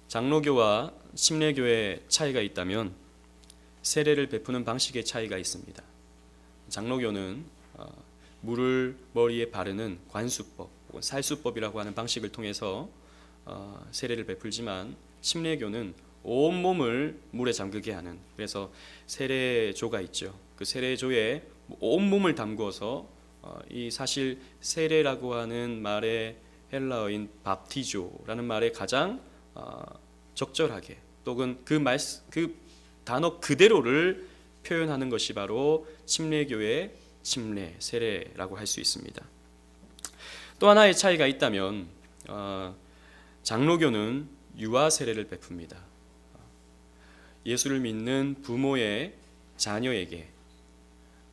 장로교와 침례교의 차이가 있다면 세례를 베푸는 방식의 차이가 있습니다. 장로교는 물을 머리에 바르는 관수법 혹은 살수법이라고 하는 방식을 통해서 세례를 베풀지만 침례교는 온몸을 물에 잠그게 하는, 그래서 세례조가 있죠. 그 세례조에 온몸을 담궈서 이 사실 세례라고 하는 말의 헬라어인 밥티조라는 말에 가장 적절하게 또는 그 단어 그대로를 표현하는 것이 바로 침례교의 침례, 세례라고 할 수 있습니다. 또 하나의 차이가 있다면 장로교는 유아 세례를 베풉니다. 예수를 믿는 부모의 자녀에게,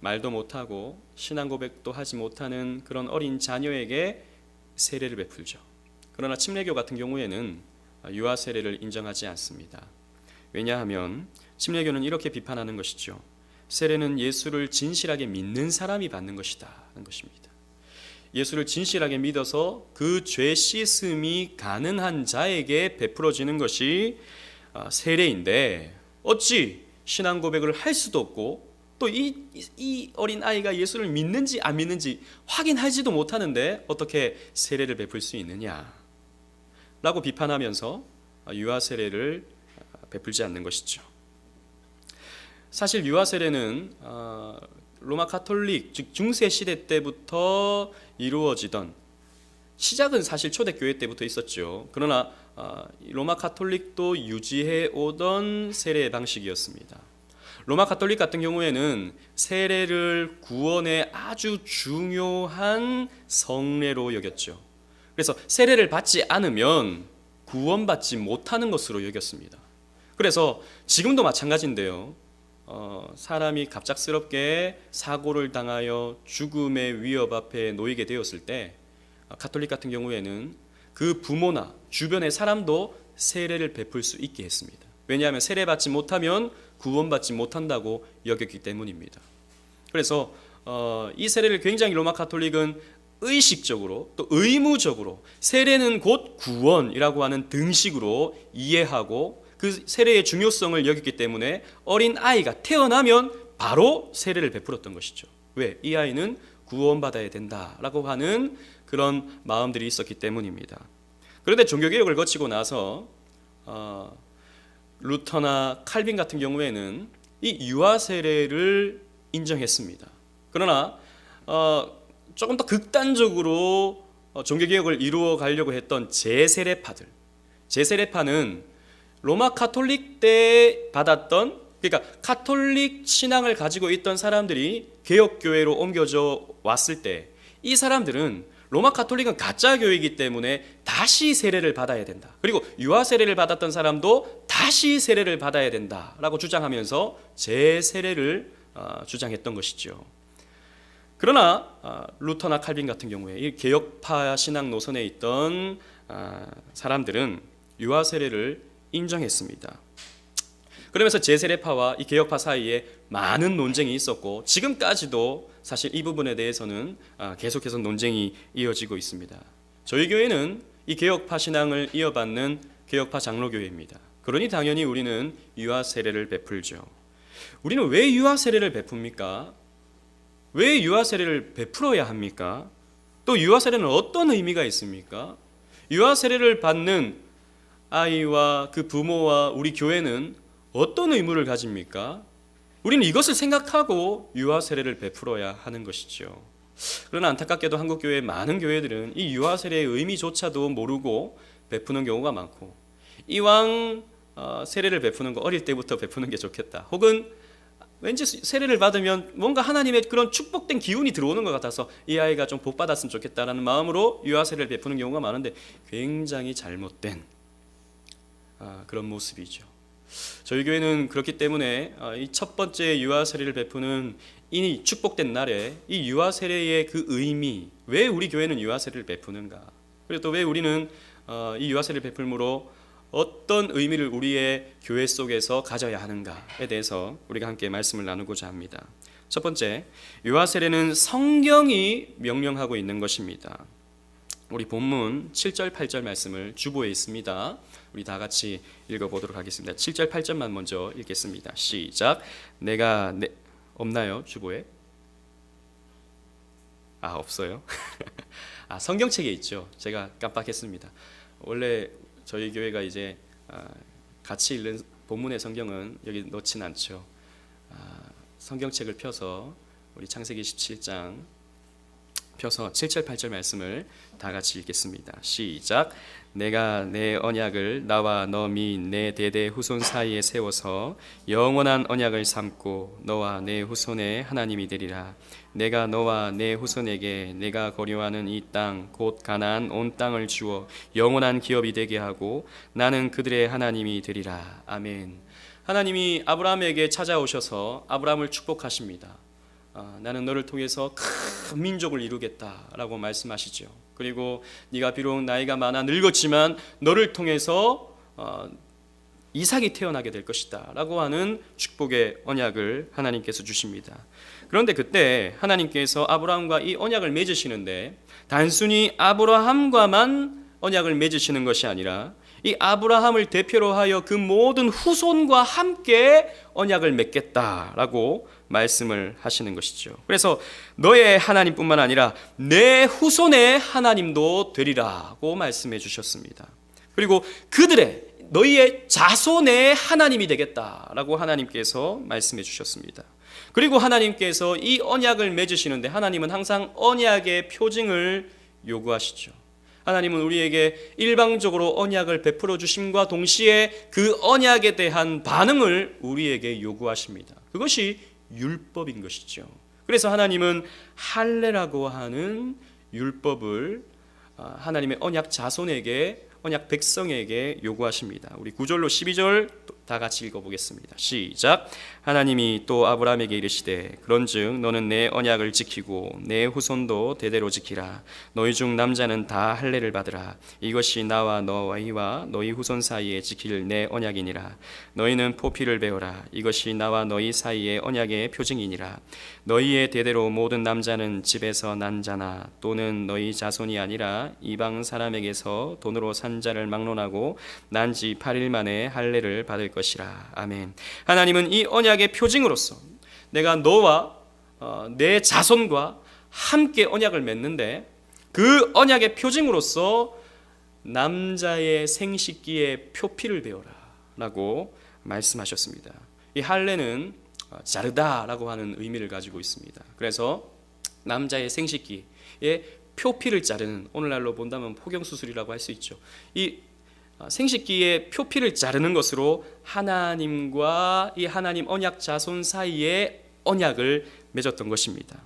말도 못하고 신앙 고백도 하지 못하는 그런 어린 자녀에게 세례를 베풀죠. 그러나 침례교 같은 경우에는 유아 세례를 인정하지 않습니다. 왜냐하면 침례교는 이렇게 비판하는 것이죠. 세례는 예수를 진실하게 믿는 사람이 받는 것이다 하는 것입니다. 예수를 진실하게 믿어서 그 죄 씻음이 가능한 자에게 베풀어지는 것이 세례인데, 어찌 신앙 고백을 할 수도 없고 또 이 어린 아이가 예수를 믿는지 안 믿는지 확인하지도 못하는데 어떻게 세례를 베풀 수 있느냐 라고 비판하면서 유아 세례를 베풀지 않는 것이죠. 사실 유아 세례는 로마 카톨릭 즉 중세 시대 때부터 이루어지던, 시작은 사실 초대교회 때부터 있었죠. 그러나 로마 카톨릭도 유지해 오던 세례 방식이었습니다. 로마 카톨릭 같은 경우에는 세례를 구원의 아주 중요한 성례로 여겼죠. 그래서 세례를 받지 않으면 구원받지 못하는 것으로 여겼습니다. 그래서 지금도 마찬가지인데요. 사람이 갑작스럽게 사고를 당하여 죽음의 위협 앞에 놓이게 되었을 때 가톨릭 같은 경우에는 그 부모나 주변의 사람도 세례를 베풀 수 있게 했습니다. 왜냐하면 세례받지 못하면 구원받지 못한다고 여겼기 때문입니다. 그래서 이 세례를 굉장히 로마 가톨릭은 의식적으로 또 의무적으로 세례는 곧 구원이라고 하는 등식으로 이해하고 그 세례의 중요성을 여겼기 때문에 어린 아이가 태어나면 바로 세례를 베풀었던 것이죠. 왜? 이 아이는 구원받아야 된다라고 하는 그런 마음들이 있었기 때문입니다. 그런데 종교개혁을 거치고 나서 루터나 칼빈 같은 경우에는 이 유아 세례를 인정했습니다. 그러나 조금 더 극단적으로 종교개혁을 이루어 가려고 했던 제세례파들, 제세례파는 로마 카톨릭 때 받았던, 그러니까 카톨릭 신앙을 가지고 있던 사람들이 개혁교회로 옮겨져 왔을 때 이 사람들은 로마 카톨릭은 가짜 교회이기 때문에 다시 세례를 받아야 된다. 그리고 유아 세례를 받았던 사람도 다시 세례를 받아야 된다라고 주장하면서 재세례를 주장했던 것이죠. 그러나 루터나 칼빈 같은 경우에 이 개혁파 신앙 노선에 있던 사람들은 유아 세례를 인정했습니다. 그러면서 제세례파와 이 개혁파 사이에 많은 논쟁이 있었고 지금까지도 사실 이 부분에 대해서는 계속해서 논쟁이 이어지고 있습니다. 저희 교회는 이 개혁파 신앙을 이어받는 개혁파 장로교회입니다. 그러니 당연히 우리는 유아 세례를 베풀죠. 우리는 왜 유아 세례를 베풉니까? 왜 유아 세례를 베풀어야 합니까? 또 유아 세례는 어떤 의미가 있습니까? 유아 세례를 받는 아이와 그 부모와 우리 교회는 어떤 의무를 가집니까? 우리는 이것을 생각하고 유아 세례를 베풀어야 하는 것이죠. 그러나 안타깝게도 한국 교회의 많은 교회들은 이 유아 세례의 의미조차도 모르고 베푸는 경우가 많고, 이왕 세례를 베푸는 거 어릴 때부터 베푸는 게 좋겠다, 혹은 왠지 세례를 받으면 뭔가 하나님의 그런 축복된 기운이 들어오는 것 같아서 이 아이가 좀 복 받았으면 좋겠다라는 마음으로 유아 세례를 베푸는 경우가 많은데 굉장히 잘못된 그런 모습이죠. 저희 교회는 그렇기 때문에 이 첫 번째 유아 세례를 베푸는 이 축복된 날에 이 유아 세례의 그 의미, 왜 우리 교회는 유아 세례를 베푸는가, 그리고 또 왜 우리는 이 유아 세례를 베풀므로 어떤 의미를 우리의 교회 속에서 가져야 하는가에 대해서 우리가 함께 말씀을 나누고자 합니다. 첫 번째, 유아 세례는 성경이 명령하고 있는 것입니다. 우리 본문 7절 8절 말씀을 주보에 있습니다. 우리 다 같이 읽어보도록 하겠습니다. 7절 8절만 먼저 읽겠습니다. 시작. 없나요? 주보에? 없어요. 성경책에 있죠. 제가 깜빡했습니다. 원래 저희 교회가 이제 같이 읽는 본문의 성경은 여기 넣진 않죠. 성경책을 펴서 우리 창세기 17장 펴서 7절 8절 말씀을 다 같이 읽겠습니다. 시작. 내가 내 언약을 나와 너 및 내 대대 후손 사이에 세워서 영원한 언약을 삼고 너와 내 후손의 하나님이 되리라. 내가 너와 내 후손에게 내가 거류하는 이 땅 곧 가나안 온 땅을 주어 영원한 기업이 되게 하고 나는 그들의 하나님이 되리라. 아멘. 하나님이 아브라함에게 찾아오셔서 아브라함을 축복하십니다. 나는 너를 통해서 큰 민족을 이루겠다라고 말씀하시죠. 그리고 네가 비록 나이가 많아 늙었지만 너를 통해서 이삭이 태어나게 될 것이다 라고 하는 축복의 언약을 하나님께서 주십니다. 그런데 그때 하나님께서 아브라함과 이 언약을 맺으시는데 단순히 아브라함과만 언약을 맺으시는 것이 아니라 이 아브라함을 대표로 하여 그 모든 후손과 함께 언약을 맺겠다라고 말씀을 하시는 것이죠. 그래서 너의 하나님뿐만 아니라 내 후손의 하나님도 되리라고 말씀해 주셨습니다. 그리고 너희의 자손의 하나님이 되겠다라고 하나님께서 말씀해 주셨습니다. 그리고 하나님께서 이 언약을 맺으시는데 하나님은 항상 언약의 표징을 요구하시죠. 하나님은 우리에게 일방적으로 언약을 베풀어 주심과 동시에 그 언약에 대한 반응을 우리에게 요구하십니다. 그것이 율법인 것이죠. 그래서 하나님은 할례라고 하는 율법을 하나님의 언약 자손에게, 언약 백성에게 요구하십니다. 우리 9절로 12절 다 같이 읽어보겠습니다. 시작. 하나님이 또 아브라함에게 이르시되 그런즉 너는 내 언약을 지키고 내 후손도 대대로 지키라. 너희 중 남자는 다 할례를 받으라. 이것이 나와 너희와 너희 후손 사이에 지킬 내 언약이니라. 너희는 포피를 베어라. 이것이 나와 너희 사이의 언약의 표징이니라. 너희의 대대로 모든 남자는 집에서 난 자나 또는 너희 자손이 아니라 이방 사람에게서 돈으로 산 자를 막론하고 난 지 8일 만에 할례를 받을 것이라. 아멘. 하나님은 이 언약의 표징으로서 내가 너와 내 자손과 함께 언약을 맺는데 그 언약의 표징으로서 남자의 생식기에 표피를 베어라 라고 말씀하셨습니다. 이 할례는 자르다라고 하는 의미를 가지고 있습니다. 그래서 남자의 생식기에 표피를 자르는, 오늘날로 본다면 포경수술이라고 할 수 있죠. 이 생식기의 표피를 자르는 것으로 하나님과 이 하나님 언약 자손 사이에 언약을 맺었던 것입니다.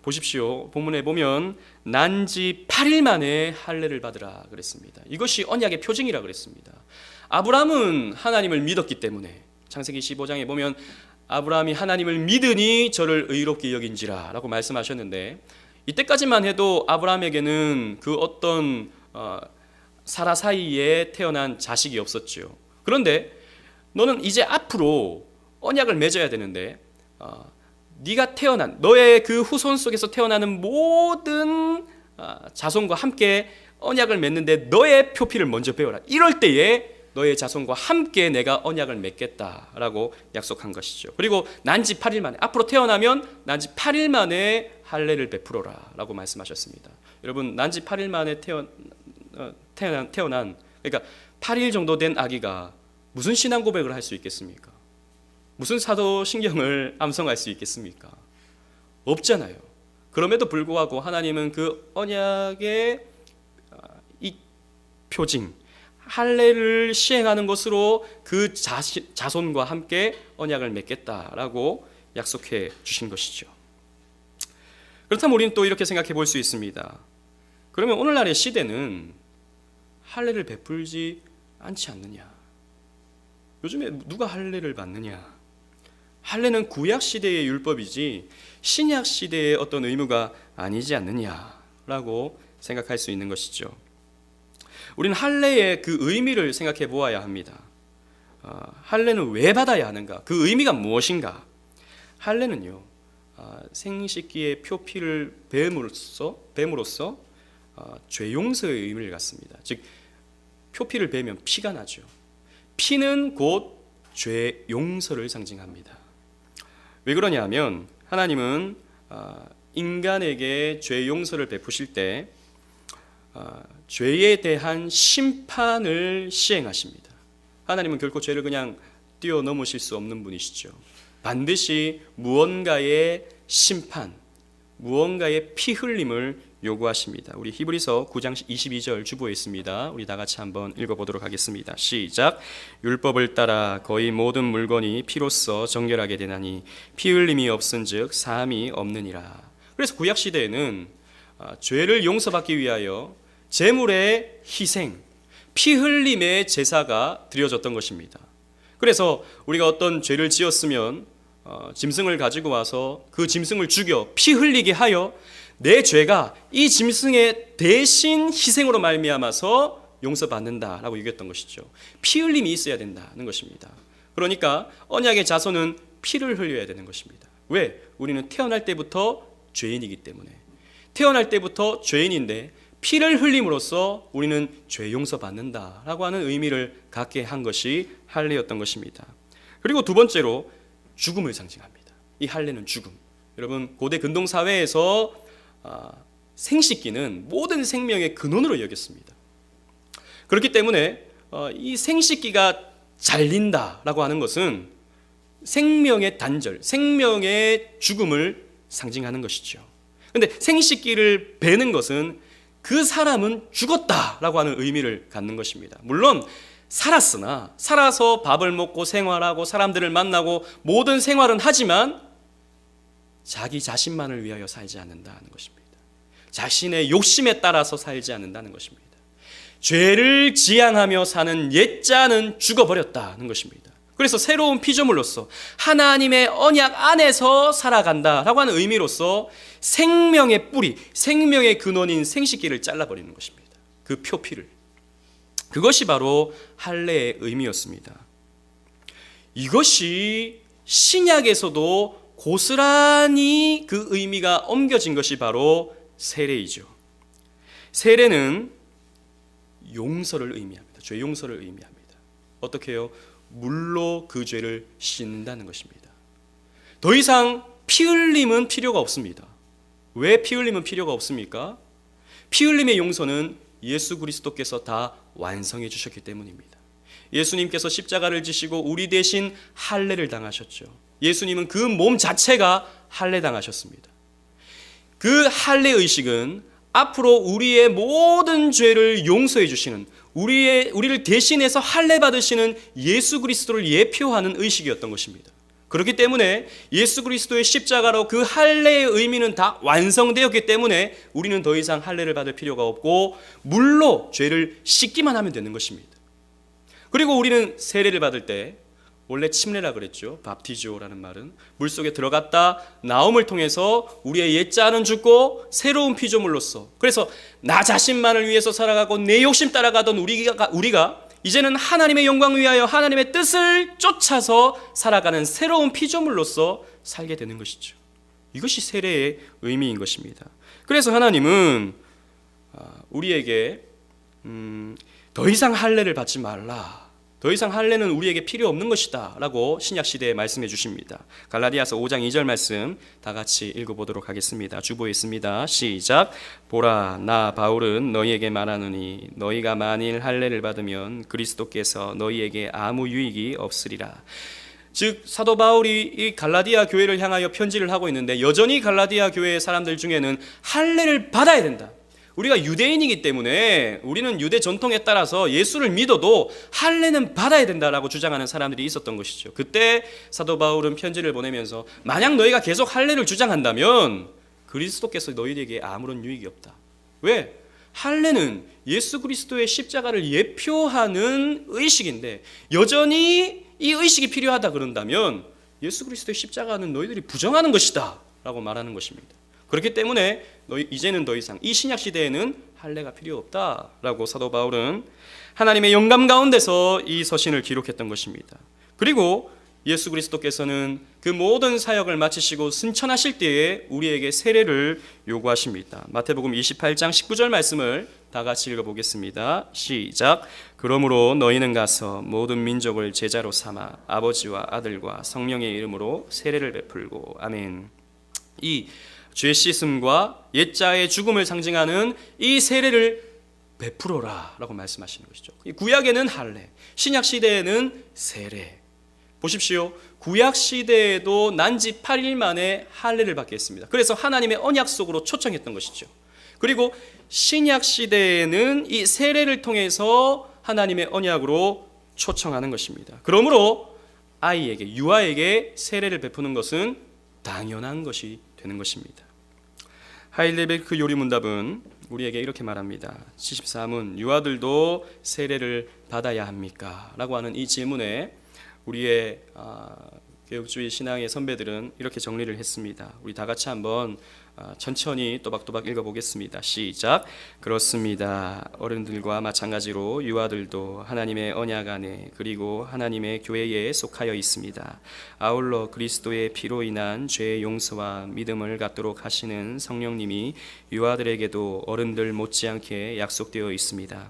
보십시오. 본문에 보면 난지 8일 만에 할례를 받으라 그랬습니다. 이것이 언약의 표징이라 그랬습니다. 아브라함은 하나님을 믿었기 때문에 창세기 15장에 보면 아브라함이 하나님을 믿으니 저를 의롭게 여긴지라 라고 말씀하셨는데 이때까지만 해도 아브라함에게는 그 어떤 사라 사이에 태어난 자식이 없었죠. 그런데 너는 이제 앞으로 언약을 맺어야 되는데 네가 태어난 너의 그 후손 속에서 태어나는 모든 자손과 함께 언약을 맺는데 너의 표피를 먼저 베어라. 이럴 때에 너의 자손과 함께 내가 언약을 맺겠다라고 약속한 것이죠. 그리고 난지 8일 만에, 앞으로 태어나면 난지 8일 만에 할례를 베풀어라 라고 말씀하셨습니다. 여러분, 난지 8일 만에 태어난 그러니까 8일 정도 된 아기가 무슨 신앙 고백을 할 수 있겠습니까? 무슨 사도신경을 암송할 수 있겠습니까? 없잖아요. 그럼에도 불구하고 하나님은 그 언약의 이 표징 할례를 시행하는 것으로 그 자손과 함께 언약을 맺겠다라고 약속해 주신 것이죠. 그렇다면 우리는 또 이렇게 생각해 볼 수 있습니다. 그러면 오늘날의 시대는 할례를 베풀지 않지 않느냐? 요즘에 누가 할례를 받느냐? 할례는 구약 시대의 율법이지 신약 시대의 어떤 의무가 아니지 않느냐라고 생각할 수 있는 것이죠. 우리는 할례의 그 의미를 생각해 보아야 합니다. 할례는 왜 받아야 하는가? 그 의미가 무엇인가? 할례는요, 생식기의 표피를 뱀으로써 죄 용서의 의미를 갖습니다. 즉 표피를 베면 피가 나죠. 피는 곧 죄 용서를 상징합니다. 왜 그러냐면 하나님은 인간에게 죄 용서를 베푸실 때 죄에 대한 심판을 시행하십니다. 하나님은 결코 죄를 그냥 뛰어넘으실 수 없는 분이시죠. 반드시 무언가의 심판, 무언가의 피 흘림을 요구하십니다. 우리 히브리서 9장 22절 주보에 있습니다. 우리 다 같이 한번 읽어보도록 하겠습니다. 시작. 율법을 따라 거의 모든 물건이 피로써 정결하게 되나니 피 흘림이 없은즉 사함이 없느니라. 그래서 구약 시대에는 죄를 용서받기 위하여 제물의 희생, 피 흘림의 제사가 드려졌던 것입니다. 그래서 우리가 어떤 죄를 지었으면 짐승을 가지고 와서 그 짐승을 죽여 피 흘리게 하여 내 죄가 이 짐승의 대신 희생으로 말미암아서 용서받는다라고 얘기했던 것이죠. 피 흘림이 있어야 된다는 것입니다. 그러니까 언약의 자손은 피를 흘려야 되는 것입니다. 왜? 우리는 태어날 때부터 죄인이기 때문에. 태어날 때부터 죄인인데 피를 흘림으로써 우리는 죄 용서받는다라고 하는 의미를 갖게 한 것이 할례였던 것입니다. 그리고 두 번째로 죽음을 상징합니다. 이 할례는 죽음. 여러분 고대 근동 사회에서 생식기는 모든 생명의 근원으로 여겼습니다. 그렇기 때문에 이 생식기가 잘린다라고 하는 것은 생명의 단절, 생명의 죽음을 상징하는 것이죠. 그런데 생식기를 베는 것은 그 사람은 죽었다라고 하는 의미를 갖는 것입니다. 물론 살았으나 살아서 밥을 먹고 생활하고 사람들을 만나고 모든 생활은 하지만 자기 자신만을 위하여 살지 않는다는 것입니다. 자신의 욕심에 따라서 살지 않는다는 것입니다. 죄를 지향하며 사는 옛자는 죽어버렸다는 것입니다. 그래서 새로운 피조물로서 하나님의 언약 안에서 살아간다라고 하는 의미로서 생명의 뿌리, 생명의 근원인 생식기를 잘라버리는 것입니다. 그 표피를. 그것이 바로 할례의 의미였습니다. 이것이 신약에서도 고스란히 그 의미가 옮겨진 것이 바로 세례이죠. 세례는 용서를 의미합니다. 죄 용서를 의미합니다. 어떻게 해요? 물로 그 죄를 씻는다는 것입니다. 더 이상 피 흘림은 필요가 없습니다. 왜 피 흘림은 필요가 없습니까? 피 흘림의 용서는 예수 그리스도께서 다 완성해 주셨기 때문입니다. 예수님께서 십자가를 지시고 우리 대신 할례를 당하셨죠. 예수님은 그 몸 자체가 할례 당하셨습니다. 그 할례 의식은 앞으로 우리의 모든 죄를 용서해 주시는, 우리를 대신해서 할례 받으시는 예수 그리스도를 예표하는 의식이었던 것입니다. 그렇기 때문에 예수 그리스도의 십자가로 그 할례의 의미는 다 완성되었기 때문에 우리는 더 이상 할례를 받을 필요가 없고 물로 죄를 씻기만 하면 되는 것입니다. 그리고 우리는 세례를 받을 때 원래 침례라 그랬죠. 밥티지오라는 말은 물속에 들어갔다 나옴을 통해서 우리의 옛자는 죽고 새로운 피조물로서, 그래서 나 자신만을 위해서 살아가고 내 욕심 따라가던 우리가 이제는 하나님의 영광을 위하여 하나님의 뜻을 쫓아서 살아가는 새로운 피조물로서 살게 되는 것이죠. 이것이 세례의 의미인 것입니다. 그래서 하나님은 우리에게 더 이상 할례를 받지 말라, 더 이상 할례는 우리에게 필요 없는 것이다 라고 신약시대에 말씀해 주십니다. 갈라디아서 5장 2절 말씀 다 같이 읽어보도록 하겠습니다. 주보에 있습니다. 시작. 보라, 나 바울은 너희에게 말하노니 너희가 만일 할례를 받으면 그리스도께서 너희에게 아무 유익이 없으리라. 즉 사도 바울이 이 갈라디아 교회를 향하여 편지를 하고 있는데 여전히 갈라디아 교회의 사람들 중에는 할례를 받아야 된다, 우리가 유대인이기 때문에 우리는 유대 전통에 따라서 예수를 믿어도 할례는 받아야 된다라고 주장하는 사람들이 있었던 것이죠. 그때 사도 바울은 편지를 보내면서 만약 너희가 계속 할례를 주장한다면 그리스도께서 너희에게 아무런 유익이 없다. 왜? 할례는 예수 그리스도의 십자가를 예표하는 의식인데 여전히 이 의식이 필요하다 그런다면 예수 그리스도의 십자가는 너희들이 부정하는 것이다 라고 말하는 것입니다. 그렇기 때문에 이제는 더 이상 이 신약 시대에는 할례가 필요 없다라고 사도 바울은 하나님의 영감 가운데서 이 서신을 기록했던 것입니다. 그리고 예수 그리스도께서는 그 모든 사역을 마치시고 승천하실 때에 우리에게 세례를 요구하십니다. 마태복음 28장 19절 말씀을 다 같이 읽어보겠습니다. 시작. 그러므로 너희는 가서 모든 민족을 제자로 삼아 아버지와 아들과 성령의 이름으로 세례를 베풀고. 아멘. 이 죄 씻음과 옛자의 죽음을 상징하는 이 세례를 베풀어라 라고 말씀하시는 것이죠. 구약에는 할례, 신약 시대에는 세례. 보십시오. 구약 시대에도 난지 8일 만에 할례를 받게 했습니다. 그래서 하나님의 언약 속으로 초청했던 것이죠. 그리고 신약 시대에는 이 세례를 통해서 하나님의 언약으로 초청하는 것입니다. 그러므로 아이에게, 유아에게 세례를 베푸는 것은 당연한 것이 되는 것입니다. 하일레베크 요리문답은 우리에게 이렇게 말합니다. 74문, 유아들도 세례를 받아야 합니까? 라고 하는 이 질문에 우리의 개혁주의 신앙의 선배들은 이렇게 정리를 했습니다. 우리 다 같이 한번 천천히 또박또박 읽어보겠습니다. 시작. 그렇습니다. 어른들과 마찬가지로 유아들도 하나님의 언약 안에 그리고 하나님의 교회에 속하여 있습니다. 아울러 그리스도의 피로 인한 죄의 용서와 믿음을 갖도록 하시는 성령님이 유아들에게도 어른들 못지않게 약속되어 있습니다.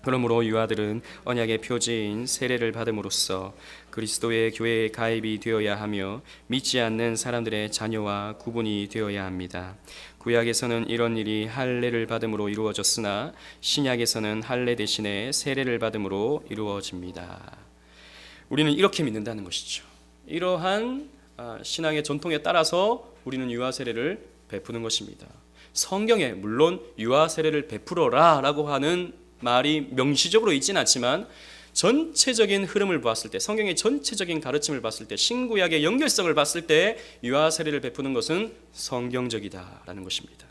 그러므로 유아들은 언약의 표지인 세례를 받음으로써 그리스도의 교회에 가입이 되어야 하며 믿지 않는 사람들의 자녀와 구분이 되어야 합니다. 구약에서는 이런 일이 할례를 받음으로 이루어졌으나 신약에서는 할례 대신에 세례를 받음으로 이루어집니다. 우리는 이렇게 믿는다는 것이죠. 이러한 신앙의 전통에 따라서 우리는 유아 세례를 베푸는 것입니다. 성경에 물론 유아 세례를 베풀어라 라고 하는 말이 명시적으로 있지는 않지만 전체적인 흐름을 봤을 때, 성경의 전체적인 가르침을 봤을 때, 신구약의 연결성을 봤을 때 유아 세례를 베푸는 것은 성경적이다라는 것입니다.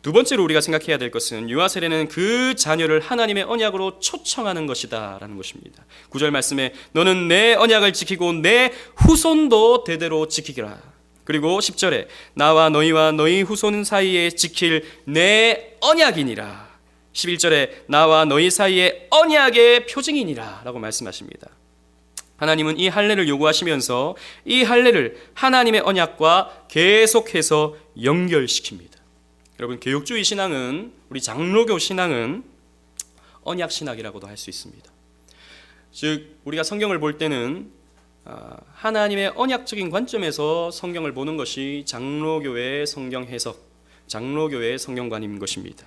두 번째로 우리가 생각해야 될 것은 유아 세례는 그 자녀를 하나님의 언약으로 초청하는 것이다라는 것입니다. 9절 말씀에 너는 내 언약을 지키고 내 후손도 대대로 지키기라. 그리고 10절에 나와 너희와 너희 후손 사이에 지킬 내 언약이니라. 11절에 나와 너희 사이의 언약의 표징이니라 라고 말씀하십니다. 하나님은 이 할례를 요구하시면서 이 할례를 하나님의 언약과 계속해서 연결시킵니다. 여러분, 개혁주의 신앙은, 우리 장로교 신앙은 언약 신학이라고도 할 수 있습니다. 즉 우리가 성경을 볼 때는 하나님의 언약적인 관점에서 성경을 보는 것이 장로교의 성경 해석, 장로교의 성경관인 것입니다.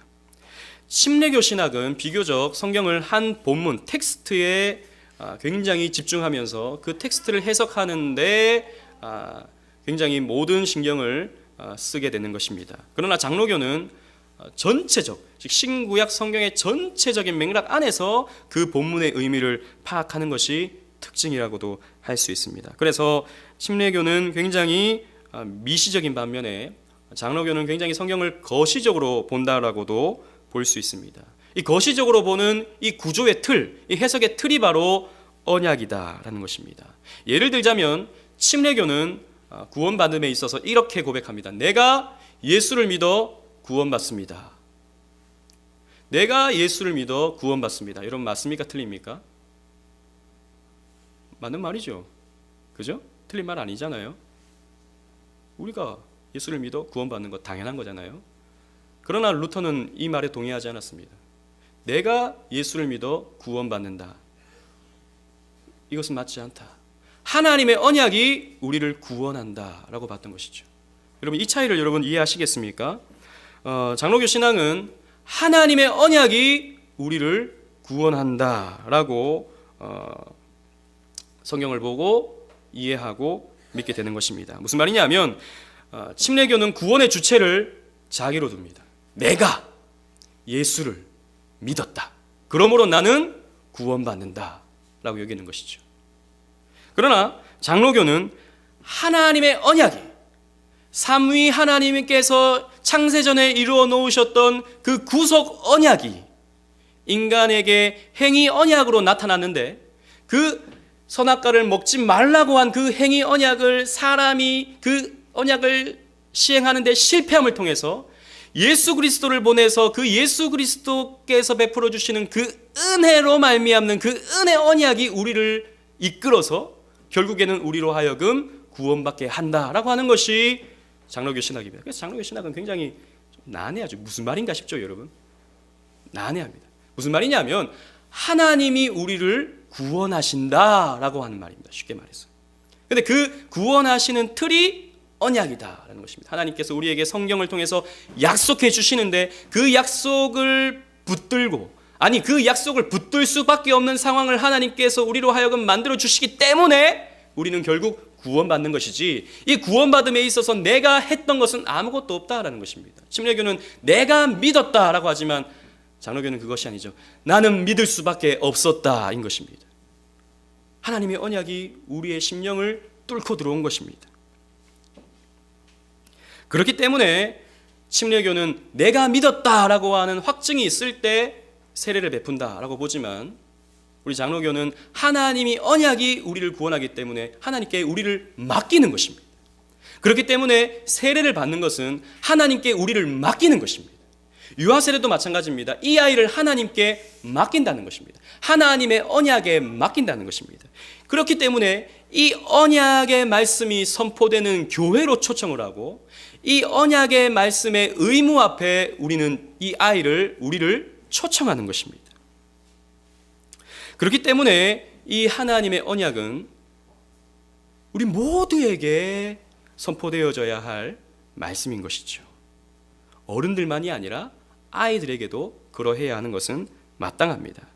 침례교 신학은 비교적 성경을 한 본문 텍스트에 굉장히 집중하면서 그 텍스트를 해석하는데 굉장히 모든 신경을 쓰게 되는 것입니다. 그러나 장로교는 전체적, 즉 신구약 성경의 전체적인 맥락 안에서 그 본문의 의미를 파악하는 것이 특징이라고도 할 수 있습니다. 그래서 침례교는 굉장히 미시적인 반면에 장로교는 굉장히 성경을 거시적으로 본다라고도 볼 수 있습니다. 이 거시적으로 보는 이 구조의 틀, 이 해석의 틀이 바로 언약이다라는 것입니다. 예를 들자면 침례교는 구원받음에 있어서 이렇게 고백합니다. 내가 예수를 믿어 구원받습니다. 내가 예수를 믿어 구원받습니다. 여러분 맞습니까? 틀립니까? 맞는 말이죠. 그죠? 틀린 말 아니잖아요. 우리가 예수를 믿어 구원받는 것 당연한 거잖아요. 그러나 루터는 이 말에 동의하지 않았습니다. 내가 예수를 믿어 구원받는다. 이것은 맞지 않다. 하나님의 언약이 우리를 구원한다라고 봤던 것이죠. 여러분 이 차이를 여러분 이해하시겠습니까? 장로교 신앙은 하나님의 언약이 우리를 구원한다라고 성경을 보고 이해하고 믿게 되는 것입니다. 무슨 말이냐면 침례교는 구원의 주체를 자기로 둡니다. 내가 예수를 믿었다. 그러므로 나는 구원받는다 라고 여기는 것이죠. 그러나 장로교는 하나님의 언약이 삼위 하나님께서 창세전에 이루어 놓으셨던 그 구속 언약이 인간에게 행위 언약으로 나타났는데 그 선악과를 먹지 말라고 한 그 행위 언약을 사람이 그 언약을 시행하는 데 실패함을 통해서 예수 그리스도를 보내서 그 예수 그리스도께서 베풀어 주시는 그 은혜로 말미암는 그 은혜 언약이 우리를 이끌어서 결국에는 우리로 하여금 구원받게 한다라고 하는 것이 장로교 신학입니다. 그래서 장로교 신학은 굉장히 난해하죠. 무슨 말인가 싶죠, 여러분? 난해합니다. 무슨 말이냐면 하나님이 우리를 구원하신다라고 하는 말입니다. 쉽게 말해서. 근데 그 구원하시는 틀이 언약이다라는 것입니다. 하나님께서 우리에게 성경을 통해서 약속해 주시는데 그 약속을 붙들고, 아니 그 약속을 붙들 수밖에 없는 상황을 하나님께서 우리로 하여금 만들어 주시기 때문에 우리는 결국 구원받는 것이지, 이 구원받음에 있어서 내가 했던 것은 아무것도 없다라는 것입니다. 침례교는 내가 믿었다라고 하지만 장로교는 그것이 아니죠. 나는 믿을 수밖에 없었다인 것입니다. 하나님의 언약이 우리의 심령을 뚫고 들어온 것입니다. 그렇기 때문에 침례교는 내가 믿었다라고 하는 확증이 있을 때 세례를 베푼다라고 보지만, 우리 장로교는 하나님이 언약이 우리를 구원하기 때문에 하나님께 우리를 맡기는 것입니다. 그렇기 때문에 세례를 받는 것은 하나님께 우리를 맡기는 것입니다. 유아세례도 마찬가지입니다. 이 아이를 하나님께 맡긴다는 것입니다. 하나님의 언약에 맡긴다는 것입니다. 그렇기 때문에 이 언약의 말씀이 선포되는 교회로 초청을 하고, 이 언약의 말씀의 의무 앞에 우리는 이 아이를, 우리를 초청하는 것입니다. 그렇기 때문에 이 하나님의 언약은 우리 모두에게 선포되어져야 할 말씀인 것이죠. 어른들만이 아니라 아이들에게도 그러해야 하는 것은 마땅합니다.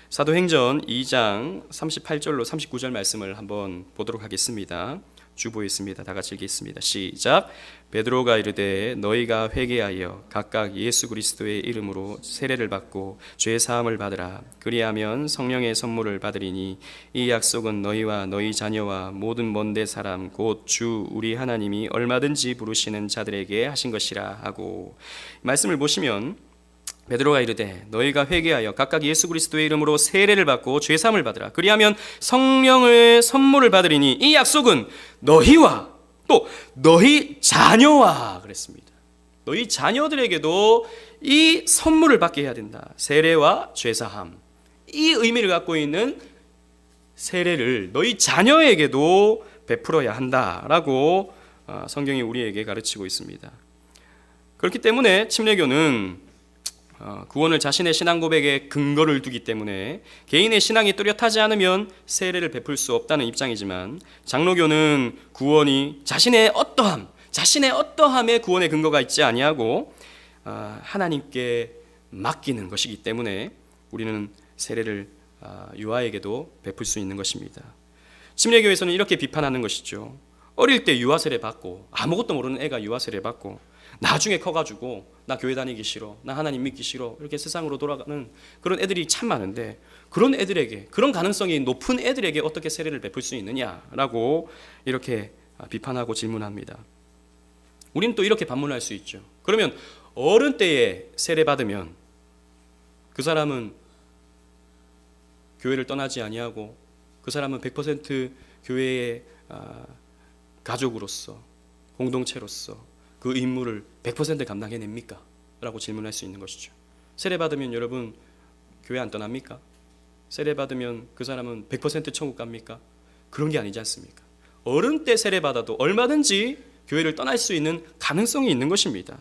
사도행전 2장 38절로 39절 말씀을 한번 보도록 하겠습니다. 주보에 있습니다. 다 같이 읽겠습니다. 시작. 베드로가 이르되 너희가 회개하여 각각 예수 그리스도의 이름으로 세례를 받고 죄 사함을 받으라. 그리하면 성령의 선물을 받으리니 이 약속은 너희와 너희 자녀와 모든 먼데 사람 곧 주 우리 하나님이 얼마든지 부르시는 자들에게 하신 것이라 하고, 말씀을 보시면 베드로가 이르되 너희가 회개하여 각각 예수 그리스도의 이름으로 세례를 받고 죄 사함을 받으라. 그리하면 성령의 선물을 받으리니 이 약속은 너희와 또 너희 자녀와 그랬습니다. 너희 자녀들에게도 이 선물을 받게 해야 된다. 세례와 죄 사함, 이 의미를 갖고 있는 세례를 너희 자녀에게도 베풀어야 한다라고 성경이 우리에게 가르치고 있습니다. 그렇기 때문에 침례교는 구원을 자신의 신앙 고백에 근거를 두기 때문에 개인의 신앙이 뚜렷하지 않으면 세례를 베풀 수 없다는 입장이지만, 장로교는 구원이 자신의 어떠함에 구원의 근거가 있지 아니하고 하나님께 맡기는 것이기 때문에 우리는 세례를 유아에게도 베풀 수 있는 것입니다. 침례교에서는 이렇게 비판하는 것이죠. 어릴 때 유아 세례 받고, 아무것도 모르는 애가 유아 세례 받고 나중에 커가지고 나 교회 다니기 싫어, 나 하나님 믿기 싫어, 이렇게 세상으로 돌아가는 그런 애들이 참 많은데, 그런 애들에게, 그런 가능성이 높은 애들에게 어떻게 세례를 베풀 수 있느냐라고 이렇게 비판하고 질문합니다. 우리는 또 이렇게 반문할 수 있죠. 그러면 어른 때에 세례 받으면 그 사람은 교회를 떠나지 아니하고 그 사람은 100% 교회의 가족으로서, 공동체로서 그 임무를 100% 감당해냅니까? 라고 질문할 수 있는 것이죠. 세례 받으면 여러분 교회 안 떠납니까? 세례 받으면 그 사람은 100% 천국 갑니까? 그런 게 아니지 않습니까? 어른 때 세례 받아도 얼마든지 교회를 떠날 수 있는 가능성이 있는 것입니다.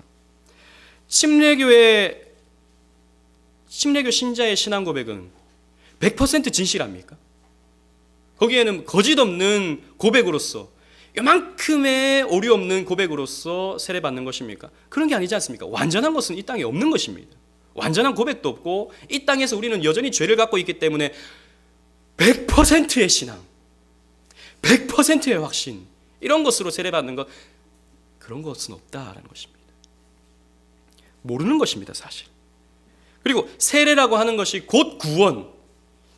침례교 신자의 신앙 고백은 100% 진실합니까? 거기에는 거짓 없는 고백으로서, 이만큼의 오류 없는 고백으로서 세례 받는 것입니까? 그런 게 아니지 않습니까? 완전한 것은 이 땅에 없는 것입니다. 완전한 고백도 없고, 이 땅에서 우리는 여전히 죄를 갖고 있기 때문에 100%의 신앙, 100%의 확신, 이런 것으로 세례 받는 것, 그런 것은 없다라는 것입니다. 모르는 것입니다, 사실. 그리고 세례라고 하는 것이 곧 구원,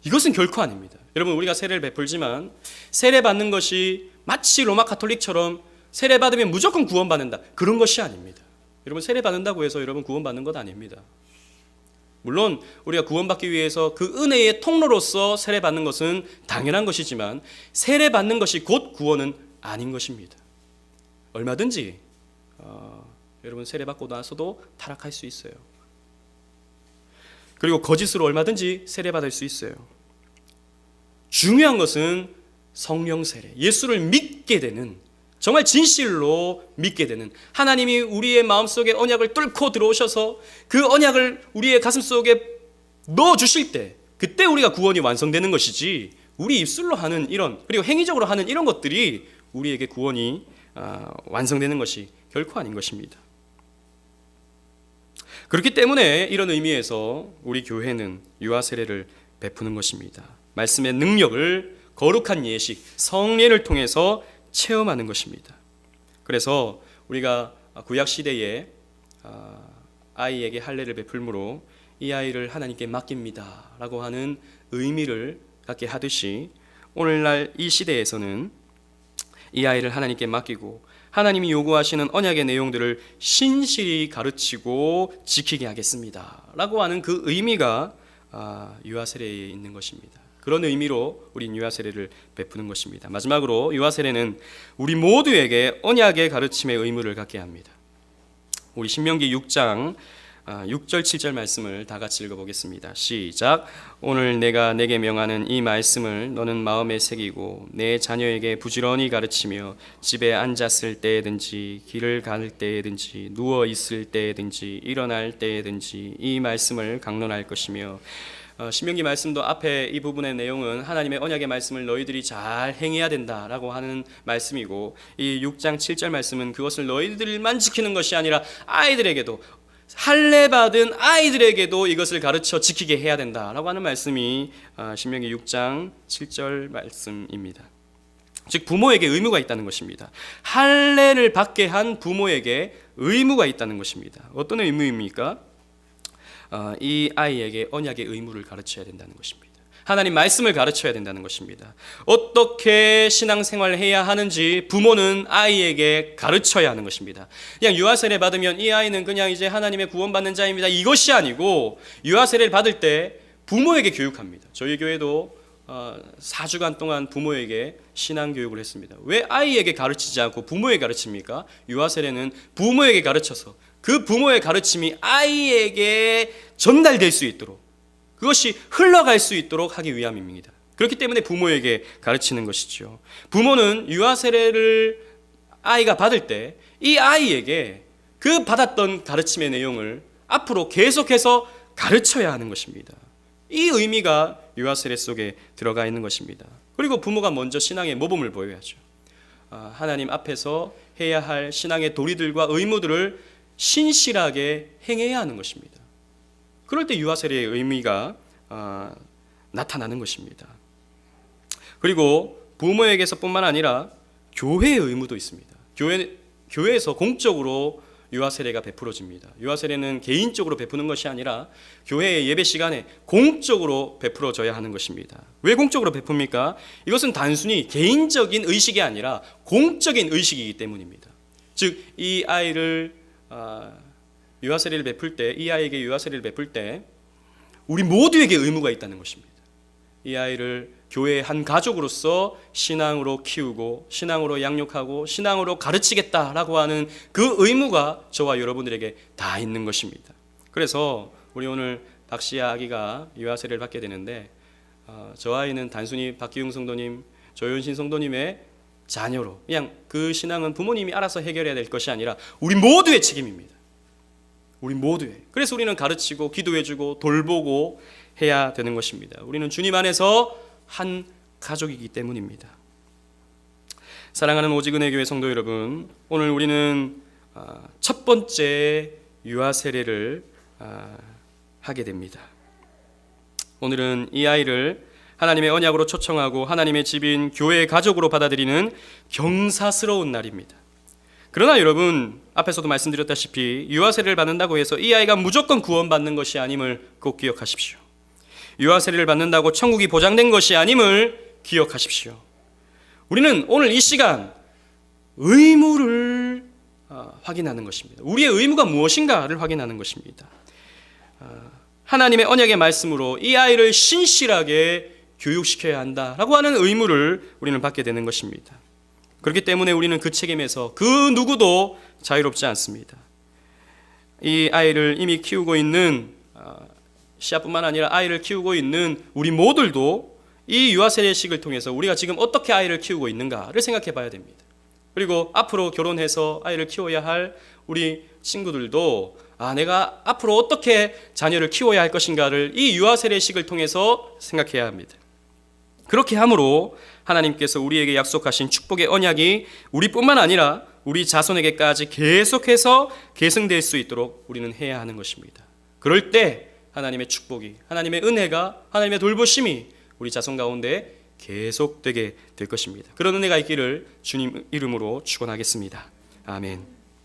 이것은 결코 아닙니다. 여러분, 우리가 세례를 베풀지만 세례 받는 것이 마치 로마 가톨릭처럼 세례 받으면 무조건 구원받는다, 그런 것이 아닙니다. 여러분, 세례 받는다고 해서 여러분 구원받는 것 아닙니다. 물론 우리가 구원받기 위해서 그 은혜의 통로로서 세례 받는 것은 당연한 것이지만, 세례 받는 것이 곧 구원은 아닌 것입니다. 얼마든지 여러분 세례 받고 나서도 타락할 수 있어요. 그리고 거짓으로 얼마든지 세례 받을 수 있어요. 중요한 것은 성령 세례, 예수를 믿게 되는, 정말 진실로 믿게 되는, 하나님이 우리의 마음속에 언약을 뚫고 들어오셔서 그 언약을 우리의 가슴 속에 넣어주실 때, 그때 우리가 구원이 완성되는 것이지, 우리 입술로 하는 이런, 그리고 행위적으로 하는 이런 것들이 우리에게 구원이 완성되는 것이 결코 아닌 것입니다. 그렇기 때문에 이런 의미에서 우리 교회는 유아 세례를 베푸는 것입니다. 말씀의 능력을 거룩한 예식, 성례를 통해서 체험하는 것입니다. 그래서 우리가 구약 시대에 아이에게 할례를 베풀므로 이 아이를 하나님께 맡깁니다 라고 하는 의미를 갖게 하듯이, 오늘날 이 시대에서는 이 아이를 하나님께 맡기고 하나님이 요구하시는 언약의 내용들을 신실히 가르치고 지키게 하겠습니다 라고 하는 그 의미가 유아 세례에 있는 것입니다. 그런 의미로 우린 유아 세례를 베푸는 것입니다. 마지막으로 유아 세례는 우리 모두에게 언약의 가르침의 의무를 갖게 합니다. 우리 신명기 6장 6절 7절 말씀을 다 같이 읽어보겠습니다. 시작. 오늘 내가 내게 명하는 이 말씀을 너는 마음에 새기고 내 자녀에게 부지런히 가르치며 집에 앉았을 때든지 길을 갈 때든지 누워 있을 때든지 일어날 때든지 이 말씀을 강론할 것이며, 신명기 말씀도 앞에 이 부분의 내용은 하나님의 언약의 말씀을 너희들이 잘 행해야 된다라고 하는 말씀이고, 이 6장 7절 말씀은 그것을 너희들만 지키는 것이 아니라 아이들에게도, 할례 받은 아이들에게도 이것을 가르쳐 지키게 해야 된다라고 하는 말씀이 신명기 6장 7절 말씀입니다. 즉 부모에게 의무가 있다는 것입니다. 할례를 받게 한 부모에게 의무가 있다는 것입니다. 어떤 의무입니까? 이 아이에게 언약의 의무를 가르쳐야 된다는 것입니다. 하나님 말씀을 가르쳐야 된다는 것입니다. 어떻게 신앙생활을 해야 하는지 부모는 아이에게 가르쳐야 하는 것입니다. 그냥 유아 세례 받으면 이 아이는 그냥 이제 하나님의 구원받는 자입니다, 이것이 아니고, 유아 세례를 받을 때 부모에게 교육합니다. 저희 교회도 4주간 동안 부모에게 신앙교육을 했습니다. 왜 아이에게 가르치지 않고 부모에게 가르칩니까? 유아 세례는 부모에게 가르쳐서 그 부모의 가르침이 아이에게 전달될 수 있도록, 그것이 흘러갈 수 있도록 하기 위함입니다. 그렇기 때문에 부모에게 가르치는 것이죠. 부모는 유아 세례를 아이가 받을 때 이 아이에게 그 받았던 가르침의 내용을 앞으로 계속해서 가르쳐야 하는 것입니다. 이 의미가 유아 세례 속에 들어가 있는 것입니다. 그리고 부모가 먼저 신앙의 모범을 보여야죠. 하나님 앞에서 해야 할 신앙의 도리들과 의무들을 신실하게 행해야 하는 것입니다. 그럴 때 유아 세례의 의미가 나타나는 것입니다. 그리고 부모에게서뿐만 아니라 교회의 의무도 있습니다. 교회에서 공적으로 유아 세례가 베풀어집니다. 유아 세례는 개인적으로 베푸는 것이 아니라 교회의 예배 시간에 공적으로 베풀어져야 하는 것입니다. 왜 공적으로 베풉니까? 이것은 단순히 개인적인 의식이 아니라 공적인 의식이기 때문입니다. 즉 이 아이를 유아 세례를 베풀 때, 이 아이에게 유아 세례를 베풀 때 우리 모두에게 의무가 있다는 것입니다. 이 아이를 교회의 한 가족으로서 신앙으로 키우고 신앙으로 양육하고 신앙으로 가르치겠다라고 하는 그 의무가 저와 여러분들에게 다 있는 것입니다. 그래서 우리 오늘 박시아 아기가 유아 세례를 받게 되는데, 저 아이는 단순히 박기웅 성도님, 조윤신 성도님의 자녀로, 그냥 그 신앙은 부모님이 알아서 해결해야 될 것이 아니라 우리 모두의 책임입니다. 우리 모두의. 그래서 우리는 가르치고 기도해주고 돌보고 해야 되는 것입니다. 우리는 주님 안에서 한 가족이기 때문입니다. 사랑하는 오직은혜교회 성도 여러분, 오늘 우리는 첫 번째 유아 세례를 하게 됩니다. 오늘은 이 아이를 하나님의 언약으로 초청하고 하나님의 집인 교회의 가족으로 받아들이는 경사스러운 날입니다. 그러나 여러분, 앞에서도 말씀드렸다시피 유아 세례를 받는다고 해서 이 아이가 무조건 구원받는 것이 아님을 꼭 기억하십시오. 유아 세례를 받는다고 천국이 보장된 것이 아님을 기억하십시오. 우리는 오늘 이 시간 의무를 확인하는 것입니다. 우리의 의무가 무엇인가를 확인하는 것입니다. 하나님의 언약의 말씀으로 이 아이를 신실하게 교육시켜야 한다라고 하는 의무를 우리는 받게 되는 것입니다. 그렇기 때문에 우리는 그 책임에서 그 누구도 자유롭지 않습니다. 이 아이를 이미 키우고 있는 시아뿐만 아니라 아이를 키우고 있는 우리 모두도 이 유아 세례식을 통해서 우리가 지금 어떻게 아이를 키우고 있는가를 생각해 봐야 됩니다. 그리고 앞으로 결혼해서 아이를 키워야 할 우리 친구들도 내가 앞으로 어떻게 자녀를 키워야 할 것인가를 이 유아 세례식을 통해서 생각해야 합니다. 그렇게 함으로 하나님께서 우리에게 약속하신 축복의 언약이 우리뿐만 아니라 우리 자손에게까지 계속해서 계승될 수 있도록 우리는 해야 하는 것입니다. 그럴 때 하나님의 축복이, 하나님의 은혜가, 하나님의 돌보심이 우리 자손 가운데 계속되게 될 것입니다. 그런 은혜가 있기를 주님 이름으로 축원하겠습니다. 아멘.